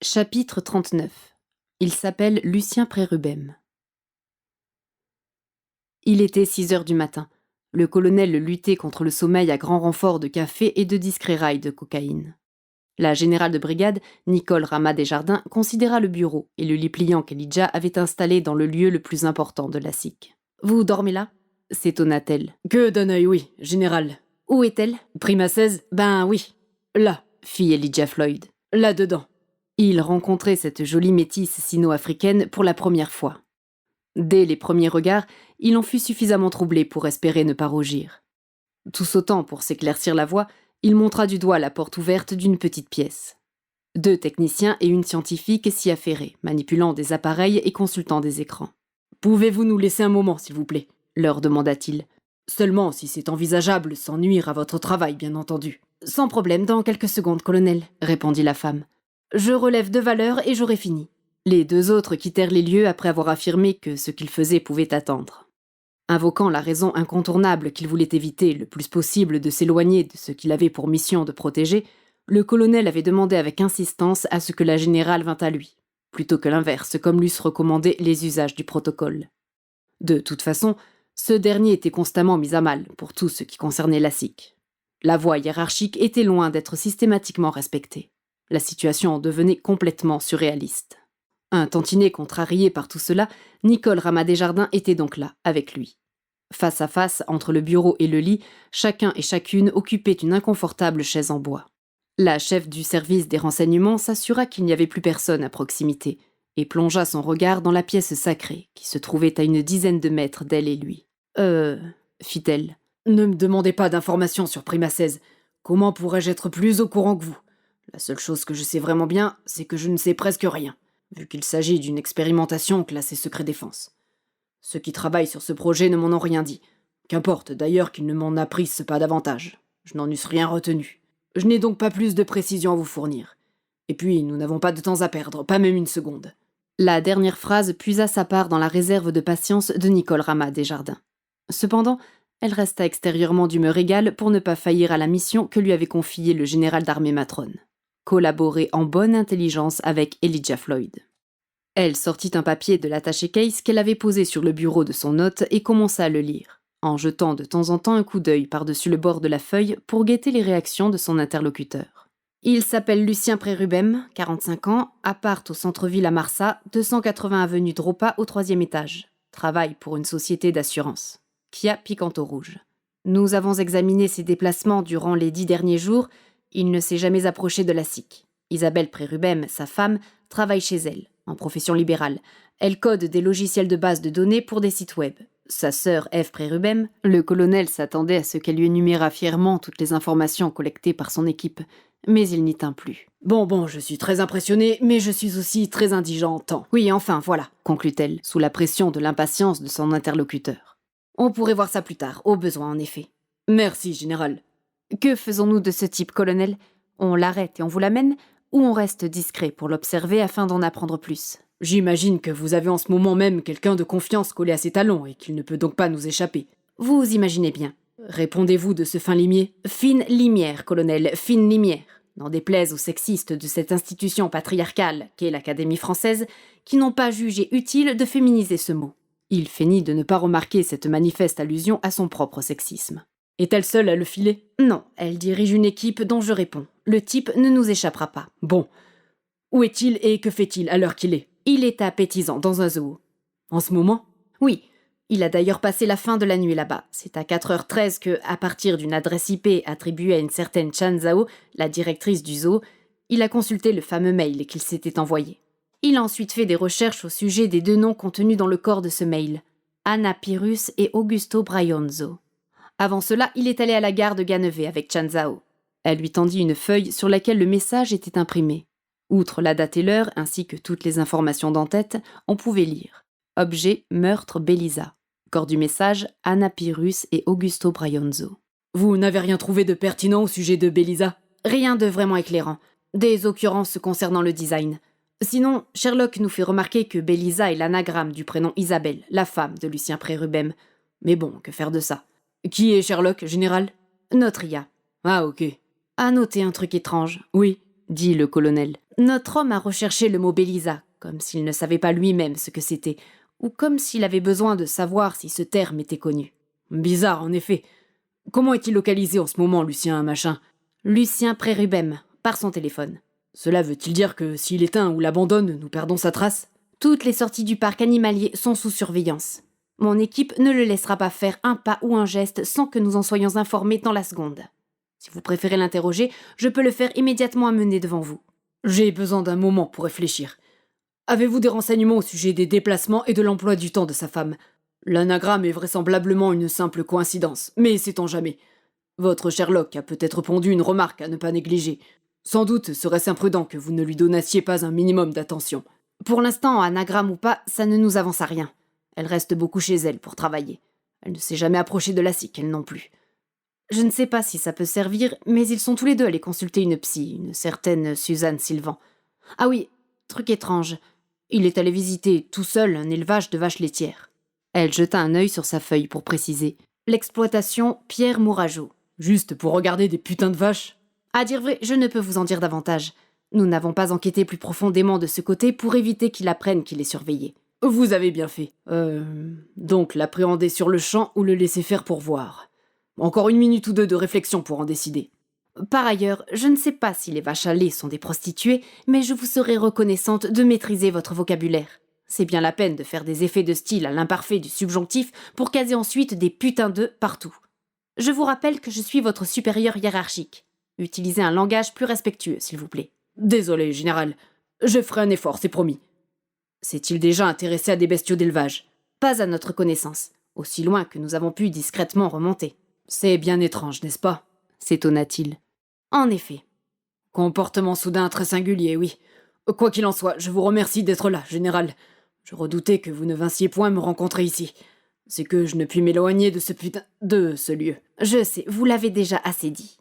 Chapitre 39. Il s'appelle Lucien Prérubem. Il était 6 heures du matin. Le colonel luttait contre le sommeil à grand renfort de café et de discrets rails de cocaïne. La générale de brigade, Nicole Rama Desjardins, considéra le bureau et le lit pliant qu'Elijah avait installé dans le lieu le plus important de la SIC. « Vous dormez là ?» s'étonna-t-elle. « Que d'un œil, oui, général. »« Où est-elle ?»« Prima 16 ?»« Ben oui. Là. » fit Elijah Floyd. « Là-dedans. » Il rencontrait cette jolie métisse sino-africaine pour la première fois. Dès les premiers regards, il en fut suffisamment troublé pour espérer ne pas rougir. Tout sautant pour s'éclaircir la voix, il montra du doigt la porte ouverte d'une petite pièce. 2 techniciens et une scientifique s'y affairaient, manipulant des appareils et consultant des écrans. « Pouvez-vous nous laisser un moment, s'il vous plaît ?» leur demanda-t-il. « Seulement si c'est envisageable, sans nuire à votre travail, bien entendu. »« Sans problème, dans quelques secondes, colonel, » répondit la femme. « Je relève 2 valeurs et j'aurai fini. » Les 2 autres quittèrent les lieux après avoir affirmé que ce qu'ils faisaient pouvait attendre. Invoquant la raison incontournable qu'il voulait éviter le plus possible de s'éloigner de ce qu'il avait pour mission de protéger, le colonel avait demandé avec insistance à ce que la générale vînt à lui, plutôt que l'inverse, comme l'eussent recommandé les usages du protocole. De toute façon, ce dernier était constamment mis à mal pour tout ce qui concernait la SIC. La voie hiérarchique était loin d'être systématiquement respectée. La situation en devenait complètement surréaliste. Un tantinet contrarié par tout cela, Nicole Rama Desjardins était donc là, avec lui. Face à face, entre le bureau et le lit, chacun et chacune occupait une inconfortable chaise en bois. La chef du service des renseignements s'assura qu'il n'y avait plus personne à proximité et plongea son regard dans la pièce sacrée qui se trouvait à une dizaine de mètres d'elle et lui. Fit-elle. « Ne me demandez pas d'informations sur Prima 16. Comment pourrais-je être plus au courant que vous ? La seule chose que je sais vraiment bien, c'est que je ne sais presque rien, vu qu'il s'agit d'une expérimentation classée secret défense. Ceux qui travaillent sur ce projet ne m'en ont rien dit. Qu'importe d'ailleurs qu'ils ne m'en apprissent pas davantage. Je n'en eusse rien retenu. Je n'ai donc pas plus de précisions à vous fournir. Et puis, nous n'avons pas de temps à perdre, pas même une seconde. » La dernière phrase puisa sa part dans la réserve de patience de Nicole Rama Desjardins. Cependant, elle resta extérieurement d'humeur égale pour ne pas faillir à la mission que lui avait confiée le général d'armée Matrone. Collaborer en bonne intelligence avec Elijah Floyd. Elle sortit un papier de l'attaché-case qu'elle avait posé sur le bureau de son hôte et commença à le lire, en jetant de temps en temps un coup d'œil par-dessus le bord de la feuille pour guetter les réactions de son interlocuteur. Il s'appelle Lucien Prérubem, 45 ans, appart au centre-ville à Marsa, 280 avenue Dropa au 3e étage. Travaille pour une société d'assurance. Kia Picanto Rouge. Nous avons examiné ses déplacements durant les 10 derniers jours. Il ne s'est jamais approché de la SIC. Isabelle Prérubem, sa femme, travaille chez elle, en profession libérale. Elle code des logiciels de base de données pour des sites web. Sa sœur Ève Prérubem, le colonel s'attendait à ce qu'elle lui énumérât fièrement toutes les informations collectées par son équipe, mais il n'y tint plus. « Bon, je suis très impressionné, mais je suis aussi très indigent en temps. »« Oui, enfin, voilà, » conclut-elle, sous la pression de l'impatience de son interlocuteur. « On pourrait voir ça plus tard, au besoin en effet. »« Merci, général. »« Que faisons-nous de ce type, colonel ? On l'arrête et on vous l'amène ? Ou on reste discret pour l'observer afin d'en apprendre plus ? » « J'imagine que vous avez en ce moment même quelqu'un de confiance collé à ses talons et qu'il ne peut donc pas nous échapper. »« Vous imaginez bien. » »« Répondez-vous de ce fin limier ? » »« Fine limière, colonel, fine limière. N'en déplaise aux sexistes de cette institution patriarcale qu'est l'Académie française, qui n'ont pas jugé utile de féminiser ce mot. » Il feignit de ne pas remarquer cette manifeste allusion à son propre sexisme. « Est-elle seule à le filer ? » ?»« Non, elle dirige une équipe dont je réponds. Le type ne nous échappera pas. »« Bon. Où est-il et que fait-il à l'heure qu'il est ? » ?»« Il est à Pétisan, dans un zoo. »« En ce moment ? » ?»« Oui. Il a d'ailleurs passé la fin de la nuit là-bas. C'est à 4h13 que, à partir d'une adresse IP attribuée à une certaine Chan Zhao, la directrice du zoo, il a consulté le fameux mail qu'il s'était envoyé. Il a ensuite fait des recherches au sujet des 2 noms contenus dans le corps de ce mail, Anna Pyrrhus et Augusto Braianzo. Avant cela, il est allé à la gare de Gannevet avec Chan Zhao. Elle lui tendit une feuille sur laquelle le message était imprimé. Outre la date et l'heure, ainsi que toutes les informations d'en-tête, on pouvait lire « Objet, meurtre, Belisa ». Corps du message, Anna Pyrrhus et Augusto Braianzo. « Vous n'avez rien trouvé de pertinent au sujet de Belisa ? » ?»« Rien de vraiment éclairant. Des occurrences concernant le design. Sinon, Sherlock nous fait remarquer que Belisa est l'anagramme du prénom Isabelle, la femme de Lucien Prérubem. Mais bon, que faire de ça ? » »« Qui est Sherlock, général ? » ?»« Notre IA. »« Ah, ok. »« À noter un truc étrange. »« Oui. » dit le colonel. Notre homme a recherché le mot Bélisa, comme s'il ne savait pas lui-même ce que c'était, ou comme s'il avait besoin de savoir si ce terme était connu. Bizarre, en effet. Comment est-il localisé en ce moment, Lucien machin? Lucien Prérubem, par son téléphone. Cela veut-il dire que s'il éteint ou l'abandonne, nous perdons sa trace? Toutes les sorties du parc animalier sont sous surveillance. Mon équipe ne le laissera pas faire un pas ou un geste sans que nous en soyons informés dans la seconde. Si vous préférez l'interroger, je peux le faire immédiatement amener devant vous. J'ai besoin d'un moment pour réfléchir. Avez-vous des renseignements au sujet des déplacements et de l'emploi du temps de sa femme? L'anagramme est vraisemblablement une simple coïncidence, mais sait-on jamais. Votre Sherlock a peut-être pondu une remarque à ne pas négliger. Sans doute serait-ce imprudent que vous ne lui donnassiez pas un minimum d'attention. Pour l'instant, anagramme ou pas, ça ne nous avance à rien. Elle reste beaucoup chez elle pour travailler. Elle ne s'est jamais approchée de la SIC, elle non plus. Je ne sais pas si ça peut servir, mais ils sont tous les deux allés consulter une psy, une certaine Suzanne Sylvan. Ah oui, truc étrange. Il est allé visiter tout seul un élevage de vaches laitières. Elle jeta un œil sur sa feuille pour préciser. L'exploitation Pierre Mourageau. Juste pour regarder des putains de vaches? À dire vrai, je ne peux vous en dire davantage. Nous n'avons pas enquêté plus profondément de ce côté pour éviter qu'il apprenne qu'il est surveillé. Vous avez bien fait. Donc l'appréhender sur le champ ou le laisser faire pour voir. Encore 1 minute ou 2 de réflexion pour en décider. Par ailleurs, je ne sais pas si les vaches à lait sont des prostituées, mais je vous serai reconnaissante de maîtriser votre vocabulaire. C'est bien la peine de faire des effets de style à l'imparfait du subjonctif pour caser ensuite des putains de partout. Je vous rappelle que je suis votre supérieur hiérarchique. Utilisez un langage plus respectueux, s'il vous plaît. Désolé, général. Je ferai un effort, c'est promis. S'est-il déjà intéressé à des bestiaux d'élevage? Pas à notre connaissance, aussi loin que nous avons pu discrètement remonter. C'est bien étrange, n'est-ce pas? S'étonna-t-il. En effet. Comportement soudain très singulier, oui. Quoi qu'il en soit, je vous remercie d'être là, général. Je redoutais que vous ne vinssiez point me rencontrer ici. C'est que je ne puis m'éloigner de ce lieu. Je sais, vous l'avez déjà assez dit.